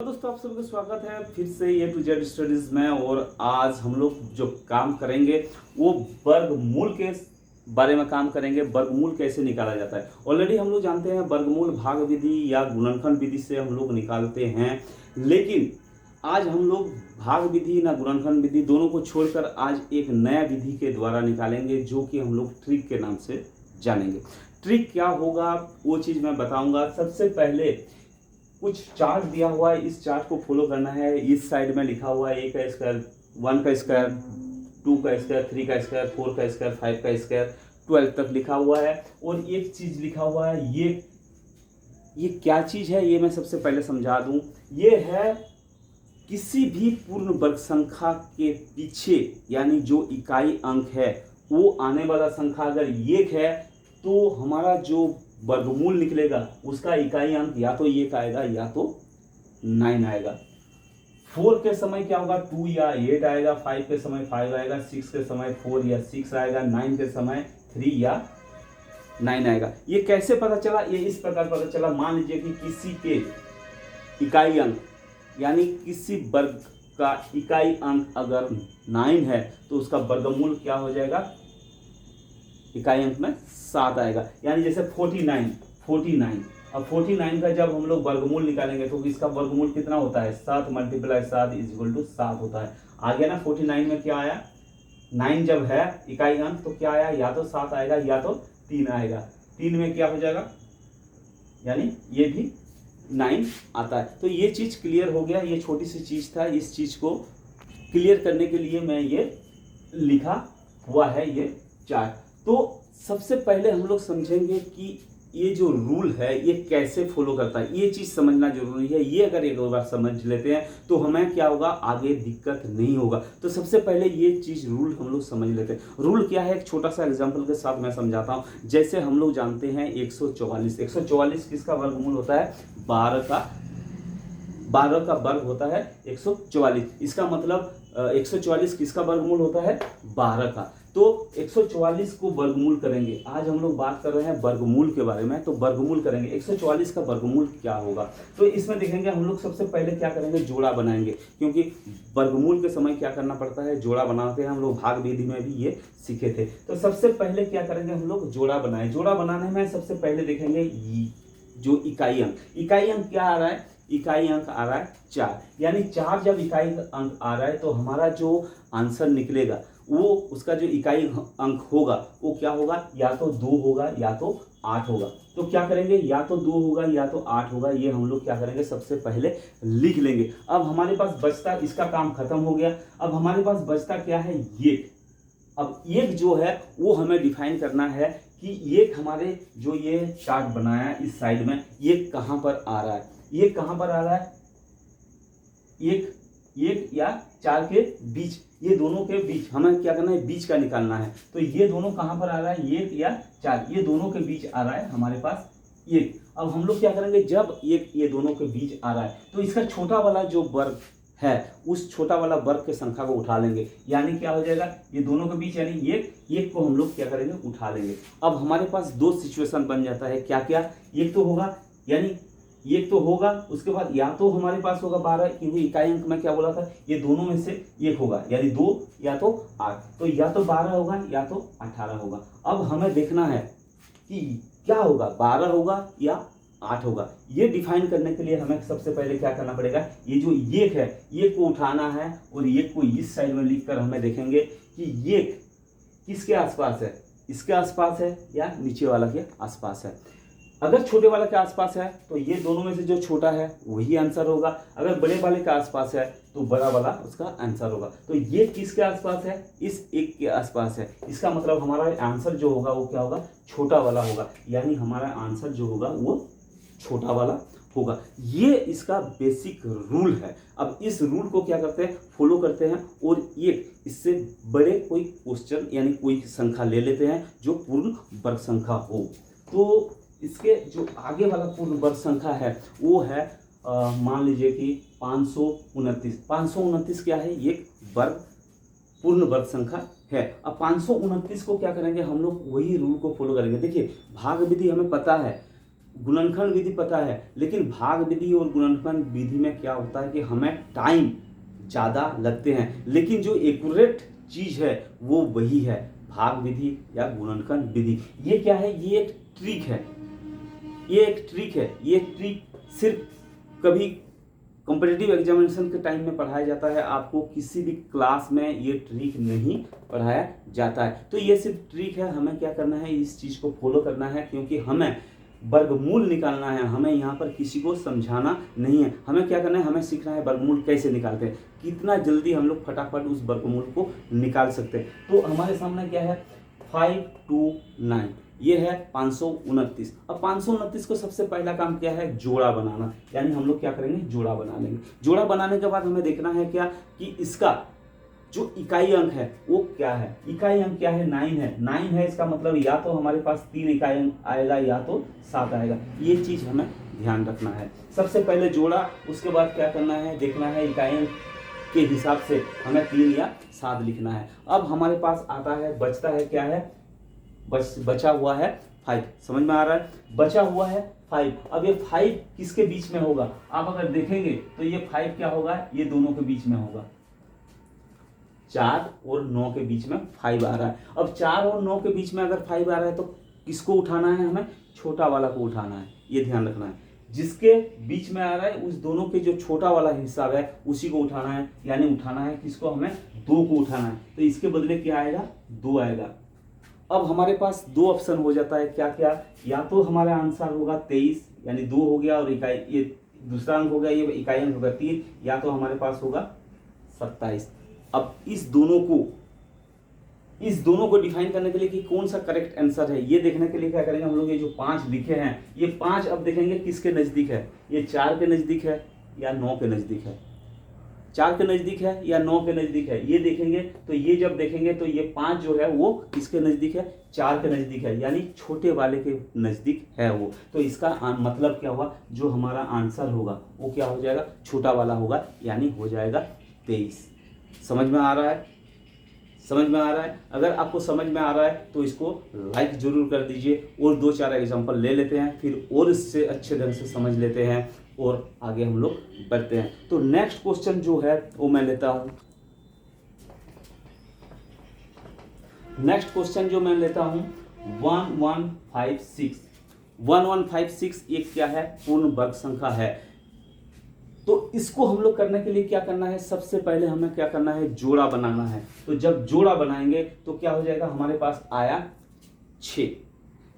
दोस्तों, आप सभी का स्वागत है फिर से ए टू जेड स्टडीज में। और आज हम लोग जो काम करेंगे वो वर्गमूल के बारे में काम करेंगे। वर्गमूल कैसे निकाला जाता है। ऑलरेडी हम लोग जानते हैं वर्गमूल भाग विधि या गुणनखंड विधि से हम लोग निकालते हैं, लेकिन आज हम लोग भाग विधि ना गुणनखंड विधि दोनों को छोड़कर आज एक नया विधि के द्वारा निकालेंगे, जो कि हम लोग ट्रिक के नाम से जानेंगे। ट्रिक क्या होगा वो चीज़ मैं बताऊंगा। सबसे पहले कुछ चार्ट दिया हुआ है, इस चार्ट को फॉलो करना है। इस साइड में लिखा हुआ है ए का स्क्वायर, 1 का स्क्वायर, 2 का स्क्वायर, 3 का स्क्वायर, 4 का स्क्वायर, 5 का स्क्वायर, 12 तक लिखा हुआ है। और एक चीज लिखा हुआ है, ये क्या चीज है ये मैं सबसे पहले समझा दूं। ये है किसी भी पूर्ण वर्ग संख्या के पीछे, यानी जो इकाई अंक है वो आने वाला संख्या अगर एक है तो हमारा जो वर्गमूल निकलेगा उसका इकाई अंक या तो 1 आएगा या तो 9 आएगा। 4 के समय क्या होगा, 2 या 8 आएगा। 5 के समय 5 आएगा। 6 के समय 4 या 6 आएगा। 9 के समय 3 या 9 आएगा। ये कैसे पता चला? ये इस प्रकार पता चला। मान लीजिए कि किसी के इकाई अंक यानी किसी वर्ग का इकाई अंक अगर 9 है तो उसका वर्गमूल क्या हो जाएगा, इकाई अंक में 7 आएगा। यानी जैसे 49। अब 49 का जब हम लोग वर्गमूल निकालेंगे तो इसका वर्गमूल कितना होता है, 7 × 7 = 7 होता है। आ गया ना। 49 में क्या आया, 9 जब है इकाई अंक तो क्या आया, या तो 7 आएगा या तो 3 आएगा। 3 में क्या हो जाएगा, यानी ये भी 9 आता है। तो ये चीज क्लियर हो गया। ये छोटी सी चीज था, इस चीज को क्लियर करने के लिए मैं ये लिखा हुआ है ये चार्ट। तो सबसे पहले हम लोग समझेंगे कि ये जो रूल है ये कैसे फॉलो करता है, ये चीज समझना जरूरी है। ये अगर एक बार समझ लेते हैं तो हमें क्या होगा, आगे दिक्कत नहीं होगा। तो सबसे पहले ये चीज रूल हम लोग समझ लेते हैं। रूल क्या है, एक छोटा सा एग्जांपल के साथ मैं समझाता हूं। जैसे हम लोग जानते हैं 144 किसका वर्गमूल होता है, 12 का वर्ग होता है 144। इसका मतलब 144 किसका वर्गमूल होता है, 12 का। तो 144 को वर्गमूल करेंगे। आज हम लोग बात कर रहे हैं वर्गमूल के बारे में, तो वर्गमूल करेंगे 144 का वर्गमूल क्या होगा। तो इसमें देखेंगे हम लोग सबसे पहले क्या करेंगे, जोड़ा बनाएंगे, क्योंकि वर्गमूल के समय क्या करना पड़ता है, जोड़ा बनाते हैं। हम लोग भाग विधि में भी ये सीखे थे। तो सबसे पहले क्या करेंगे, हम लोग जोड़ा बनाए। जोड़ा बनाने में सबसे पहले देखेंगे जो इकाई अंक क्या आ रहा है, इकाई अंक आ रहा है 4। यानी 4 जब इकाई अंक आ रहा है तो हमारा जो आंसर निकलेगा वो उसका जो इकाई अंक होगा वो क्या होगा, या तो 2 होगा या तो 8 होगा। तो क्या करेंगे, या तो 2 होगा या तो 8 होगा। ये हम लोग क्या करेंगे, सबसे पहले लिख लेंगे। अब हमारे पास बचता, इसका काम खत्म हो गया। अब हमारे पास बचता क्या है, एक। अब एक जो है वो हमें डिफाइन करना है कि एक हमारे जो ये चार्ट बनाया इस साइड में, ये कहां पर आ रहा है, ये कहां पर आ रहा है, एक या 4 के बीच, ये दोनों के बीच हमें क्या करना है, बीच का निकालना है। तो ये दोनों कहां पर आ रहा है, 1 या 4, ये दोनों के बीच आ रहा है हमारे पास 1। अब हम लोग क्या करेंगे, जब ये दोनों के बीच आ रहा है तो इसका छोटा वाला जो वर्ग है उस छोटा वाला वर्ग के संख्या को उठा लेंगे। यानी क्या हो जाएगा, ये दोनों के बीच यानी एक को हम लोग क्या करेंगे, उठा लेंगे। अब हमारे पास 2 सिचुएशन बन जाता है। क्या क्या, एक तो होगा, यानी एक तो होगा, उसके बाद या तो हमारे पास होगा 12, क्योंकि इकाई अंक में क्या बोला था, ये दोनों में से एक होगा, यानी 2 या तो 8। तो या तो 12 होगा या तो 18 होगा। अब हमें देखना है कि क्या होगा, 12 होगा या 8 होगा। ये डिफाइन करने के लिए हमें सबसे पहले क्या करना पड़ेगा, ये जो एक है ये को उठाना है और एक को इस साइड में लिखकर हमें देखेंगे कि ये किसके आसपास है, इसके आसपास है या नीचे वाला के आसपास है। अगर छोटे वाले के आसपास है तो ये दोनों में से जो छोटा है वही आंसर होगा। अगर बड़े वाले के आसपास है तो बड़ा वाला उसका आंसर होगा। तो ये किसके आसपास है, इस एक के आसपास है। इसका मतलब हमारा आंसर जो होगा वो क्या होगा, छोटा वाला होगा। यानी हमारा आंसर जो होगा वो छोटा वाला होगा। ये इसका बेसिक रूल है। अब इस रूल को क्या करते हैं, फॉलो करते हैं और एक इससे बड़े कोई क्वेश्चन यानी कोई संख्या ले लेते हैं जो पूर्ण वर्ग संख्या हो। तो इसके जो आगे वाला पूर्ण वर्ग संख्या है वो है मान लीजिए कि 529। 529 क्या है, एक वर्ग पूर्ण वर्ग संख्या है। अब 529 को क्या करेंगे, हम लोग वही रूल को फॉलो करेंगे। देखिए भाग विधि हमें पता है गुणनखंड विधि पता है, लेकिन भाग विधि और गुणनखंड विधि में क्या होता है कि हमें टाइम ज़्यादा लगते हैं, लेकिन जो एक्यूरेट चीज़ है वो वही है भाग विधि या गुणनखंड विधि। ये क्या है, ये एक ट्रिक है, ये एक ट्रिक है। ये ट्रिक सिर्फ कभी कॉम्पिटिटिव एग्जामिनेशन के टाइम में पढ़ाया जाता है, आपको किसी भी क्लास में ये ट्रिक नहीं पढ़ाया जाता है। तो ये सिर्फ ट्रिक है, हमें क्या करना है, इस चीज़ को फॉलो करना है, क्योंकि हमें वर्गमूल निकालना है। हमें यहाँ पर किसी को समझाना नहीं है, हमें क्या करना है, हमें सीखना है वर्गमूल कैसे निकालते हैं, कितना जल्दी हम लोग फटाफट उस वर्गमूल को निकाल सकते हैं। तो हमारे सामने क्या है, 5 2 9, ये है 529। अब 529 को सबसे पहला काम क्या है, जोड़ा बनाना, यानी हम लोग क्या करेंगे, जोड़ा बना लेंगे। जोड़ा बनाने के बाद हमें देखना है क्या कि इसका जो इकाई अंक है वो क्या है। इकाई अंक क्या है, 9 है। 9 है, इसका मतलब या तो हमारे पास 3 इकाई अंक आएगा या तो 7 आएगा। ये चीज हमें ध्यान रखना है। सबसे पहले जोड़ा, उसके बाद क्या करना है, देखना है इकाई अंक के हिसाब से हमें 3 या 7 लिखना है। अब हमारे पास आता है, बचता है क्या है, बचा हुआ है 5। समझ में आ रहा है, बचा हुआ है 5। अब ये 5 किसके बीच में होगा, आप अगर देखेंगे तो ये 5 क्या होगा, ये दोनों के बीच में होगा। 4 और 9 के बीच में 5 आ रहा है। अब 4 और 9 के बीच में अगर 5 आ रहा है तो किसको उठाना है, हमें छोटा वाला को उठाना है। ये ध्यान रखना है, जिसके बीच में आ रहा है उस दोनों के जो छोटा वाला हिस्सा है उसी को उठाना है, यानी उठाना है किसको, हमें 2 को उठाना है। तो इसके बदले क्या आएगा, 2 आएगा। अब हमारे पास 2 ऑप्शन हो जाता है, क्या क्या, या तो हमारा आंसर होगा 23, यानी 2 हो गया और इकाई, ये दूसरा अंक हो गया, ये इकाई अंक होगा 3, या तो हमारे पास होगा 27। अब इस दोनों को डिफाइन करने के लिए कि कौन सा करेक्ट आंसर है, ये देखने के लिए क्या करेंगे हम लोग, ये जो 5 लिखे हैं, ये 5 अब देखेंगे किसके नजदीक है, ये 4 के नजदीक है या 9 के नजदीक है। 4 के नजदीक है या 9 के नजदीक है, ये देखेंगे। तो ये जब देखेंगे तो ये 5 जो है वो किसके नजदीक है, 4 के नजदीक है, यानी छोटे वाले के नजदीक है वो। तो इसका मतलब क्या हुआ, जो हमारा आंसर होगा वो क्या हो जाएगा, छोटा वाला होगा, यानी हो जाएगा 23। समझ में आ रहा है, समझ में आ रहा है। अगर आपको समझ में आ रहा है तो इसको लाइक जरूर कर दीजिए, और 2-4 एग्जांपल ले लेते हैं, फिर और इससे अच्छे ढंग से समझ लेते हैं और आगे हम लोग बढ़ते हैं। तो नेक्स्ट क्वेश्चन जो है वो मैं लेता हूं। नेक्स्ट क्वेश्चन जो मैं लेता हूं 1156। 1156 एक क्या है, पूर्ण वर्ग संख्या है। तो इसको हम लोग करने के लिए क्या करना है, सबसे पहले हमें क्या करना है, जोड़ा बनाना है। तो जब जोड़ा बनाएंगे तो क्या हो जाएगा, हमारे पास आया 6,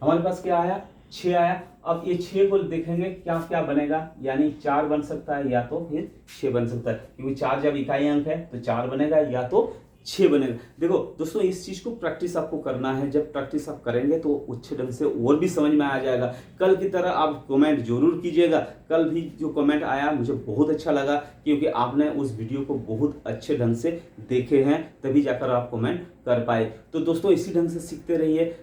हमारे पास क्या आया, 6 आया। अब ये 6 को देखेंगे क्या क्या बनेगा, यानी 4 बन सकता है या तो फिर 6 बन सकता है, क्योंकि 4 जब इकाई अंक है तो 4 बनेगा या तो 6 बनेगा। देखो दोस्तों, इस चीज को प्रैक्टिस आपको करना है, जब प्रैक्टिस आप करेंगे तो अच्छे ढंग से और भी समझ में आ जाएगा। कल की तरह आप कमेंट जरूर कीजिएगा। कल भी जो कमेंट आया मुझे बहुत अच्छा लगा, क्योंकि आपने उस वीडियो को बहुत अच्छे ढंग से देखे हैं, तभी जाकर आप कमेंट कर पाए। तो दोस्तों इसी ढंग से सीखते रहिए।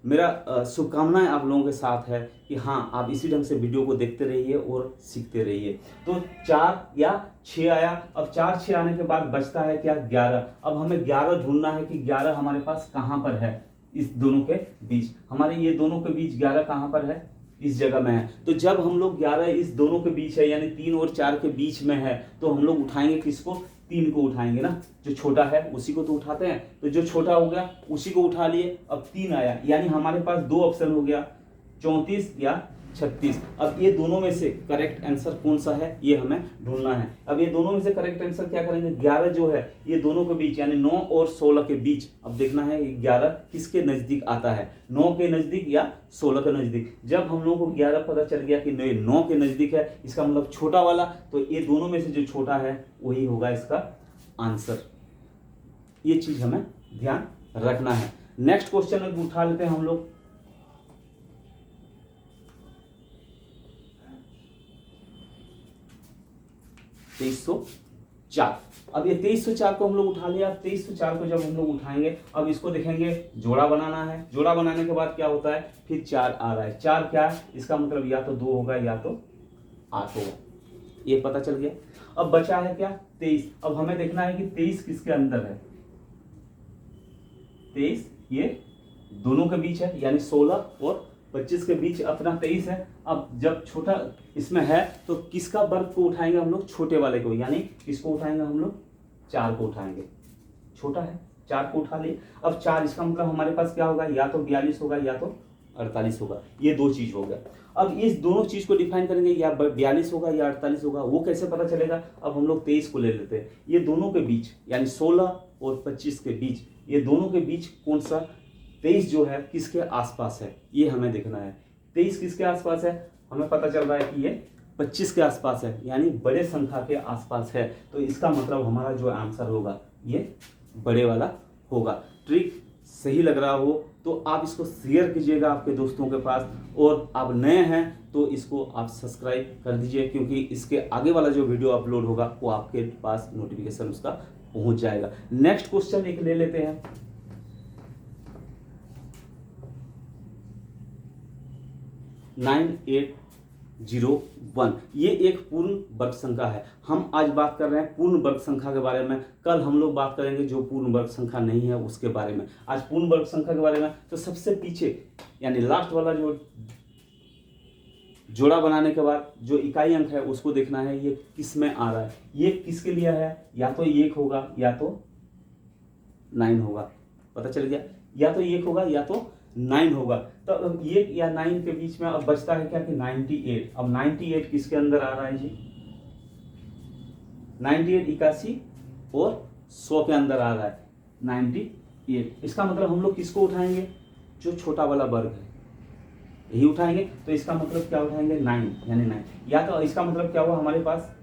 मेरा शुभकामनाएं आप लोगों के साथ है कि हाँ, आप इसी ढंग से वीडियो को देखते रहिए और सीखते रहिए। तो 4 या 6 आया। अब 4-6 आने के बाद बचता है क्या, 11। अब हमें 11 ढूंढना है कि 11 हमारे पास कहाँ पर है, इस दोनों के बीच। हमारे ये दोनों के बीच 11 कहाँ पर है, इस जगह में है। तो जब हम लोग 11 इस दोनों के बीच है, यानी 3 और 4 के बीच में है, तो हम लोग उठाएंगे किसको, 3 को उठाएंगे ना, जो छोटा है उसी को तो उठाते हैं। तो जो छोटा हो गया उसी को उठा लिए। अब 3 आया, यानी हमारे पास 2 ऑप्शन हो गया, 34 या 36। अब ये दोनों में से करेक्ट आंसर कौन सा है, ये हमें ढूंढना है। अब ये दोनों में से करेक्ट आंसर क्या करेंगे, 11 जो है ये दोनों के बीच, यानी 9 और 16 के बीच। अब देखना है 11 किसके नजदीक आता है, 9 के नजदीक या 16 के नजदीक। जब हम लोगों को 11 पता चल गया कि 9 के नजदीक है, इसका मतलब छोटा वाला, तो ये दोनों में से जो छोटा है वही होगा इसका आंसर। ये चीज हमें ध्यान रखना है। नेक्स्ट क्वेश्चन उठा लेते हैं हम लोग। ₹2304। अब ये 2304 को हम लोग उठा लिया। 2304 को जब हम लोग उठाएंगे, अब इसको देखेंगे, जोड़ा बनाना है। जोड़ा बनाने के बाद क्या होता है, फिर 4 आ रहा है। 4 क्या है, इसका मतलब या तो 2 होगा या तो 8 होगा, ये पता चल गया। अब बचा है क्या, 23। अब हमें देखना है कि 23 किसके अंदर है। 23 ये दोनों के बीच है, यानी 16 और 25 के बीच अपना 23 है। अब जब छोटा इसमें है तो किसका वर्ग को उठाएंगे हम लोग, छोटे वाले को, यानी किसको उठाएंगे हम लोग, 4 को उठाएंगे। छोटा है 4 को उठा लिए। अब 4 इसका मतलब हमारे पास क्या होगा, या तो 42 होगा या तो 48 होगा, ये दो चीज हो गया। अब इस दोनों चीज को डिफाइन करेंगे, या 42 होगा या 48 होगा, वो कैसे पता चलेगा। अब हम लोग 23 को ले लेते हैं, ये दोनों के बीच यानी 16 और 25 के बीच, ये दोनों के बीच कौन सा 23 जो है किसके आसपास है, ये हमें देखना है। 23 किसके आसपास है, हमें पता चल रहा है कि ये 25 के आसपास है, यानी बड़े संख्या के आसपास है। तो इसका मतलब हमारा जो आंसर होगा ये बड़े वाला होगा। ट्रिक सही लग रहा हो तो आप इसको शेयर कीजिएगा आपके दोस्तों के पास, और आप नए हैं तो इसको आप सब्सक्राइब कर दीजिए, क्योंकि इसके आगे वाला जो वीडियो अपलोड होगा वो आपके पास नोटिफिकेशन उसका पहुंच जाएगा। नेक्स्ट क्वेश्चन एक ले लेते हैं। 9801, ये एक पूर्ण वर्ग संख्या है। हम आज बात कर रहे हैं पूर्ण वर्ग संख्या के बारे में, कल हम लोग बात करेंगे जो पूर्ण वर्ग संख्या नहीं है उसके बारे में। आज पूर्ण वर्ग संख्या के बारे में, तो सबसे पीछे यानी लास्ट वाला जो जोड़ा बनाने के बाद जो इकाई अंक है उसको देखना है, ये किस में आ रहा है, ये किसके लिए है, या तो 1 होगा या तो 9 होगा। पता चल गया, या तो 1 होगा या तो 9 होगा। तो अब 1 या 9 के बीच में अब बचता है क्या कि 98। अब 98 किसके अंदर आ रहा है जी, 98 81 और 100 के अंदर आ रहा है 98। इसका मतलब हम लोग किसको उठाएंगे, जो छोटा वाला वर्ग है यही उठाएंगे। तो इसका मतलब क्या उठाएंगे, 9 यानी 9। या तो इसका मतलब क्या हुआ, हमारे पास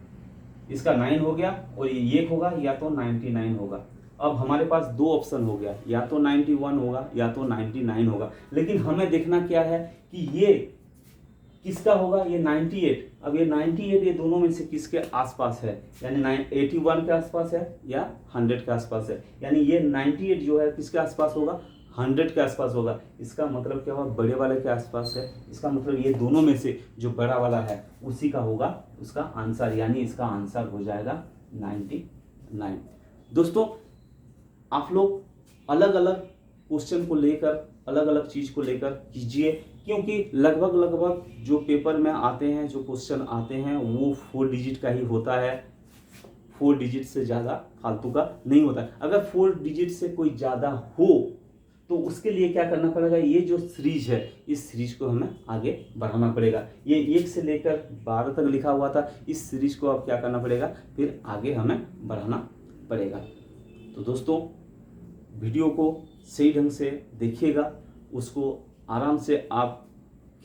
इसका 9 हो गया और ये 1 होगा या तो 99 होगा। अब हमारे पास दो ऑप्शन हो गया, या तो 91 होगा या तो 99 होगा। लेकिन हमें देखना क्या है कि ये किसका होगा, ये 98। अब ये 98 ये दोनों में से किसके आसपास है, यानी 81 के आसपास है या 100 के आसपास है। यानी ये 98 जो है किसके आसपास होगा, 100 के आसपास होगा। इसका मतलब क्या होगा, बड़े वाले के आसपास है। इसका मतलब ये दोनों में से जो बड़ा वाला है उसी का होगा उसका आंसर, यानी इसका आंसर हो जाएगा 99। दोस्तों आप लोग अलग अलग क्वेश्चन को लेकर, अलग अलग चीज को लेकर कीजिए, क्योंकि लगभग जो पेपर में आते हैं, जो क्वेश्चन आते हैं वो 4 डिजिट का ही होता है। 4 डिजिट से ज़्यादा फालतू का नहीं होता है। अगर 4 डिजिट से कोई ज़्यादा हो तो उसके लिए क्या करना पड़ेगा, ये जो सीरीज है इस सीरीज को हमें आगे बढ़ाना पड़ेगा। ये 1 से लेकर 12 तक लिखा हुआ था, इस सीरीज को अब क्या करना पड़ेगा, फिर आगे हमें बढ़ाना पड़ेगा। तो दोस्तों वीडियो को सही ढंग से देखिएगा, उसको आराम से आप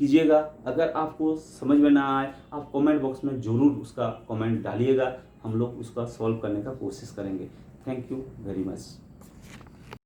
कीजिएगा। अगर आपको समझ में ना आए आप कमेंट बॉक्स में ज़रूर उसका कमेंट डालिएगा, हम लोग उसका सॉल्व करने का कोशिश करेंगे। Thank you very much.